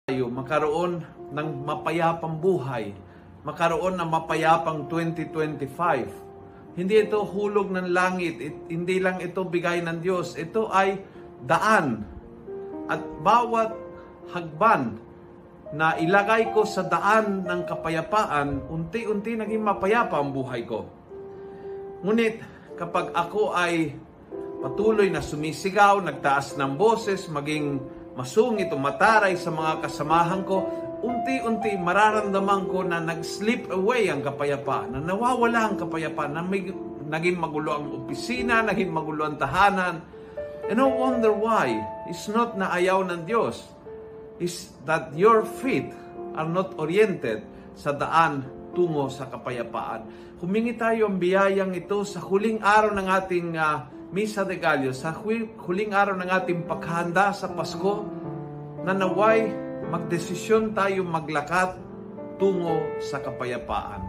tayo magkaroon ng mapayapang buhay, magkaroon ng mapayapang 2025. Hindi ito hulog ng langit, hindi lang ito bigay ng Diyos. Ito ay daan. At bawat hagban na ilagay ko sa daan ng kapayapaan, unti-unti naging mapayapa ang buhay ko. Ngunit kapag ako ay patuloy na sumisigaw, nagtaas ng boses, maging masungit o mataray sa mga kasamahan ko, unti-unti mararamdaman ko na nag-slip away ang kapayapaan, na nawawala ang kapayapaan, na naging magulo ang opisina, naging magulo ang tahanan. And no wonder why. It's not na ayaw ng Diyos. It's that your feet are not oriented sa daan tungo sa kapayapaan. Humingi tayo ang biyayang ito sa huling araw ng ating Misa de Gallo, sa huling araw ng ating paghahanda sa Pasko, na naway magdesisyon tayo maglakat tungo sa kapayapaan.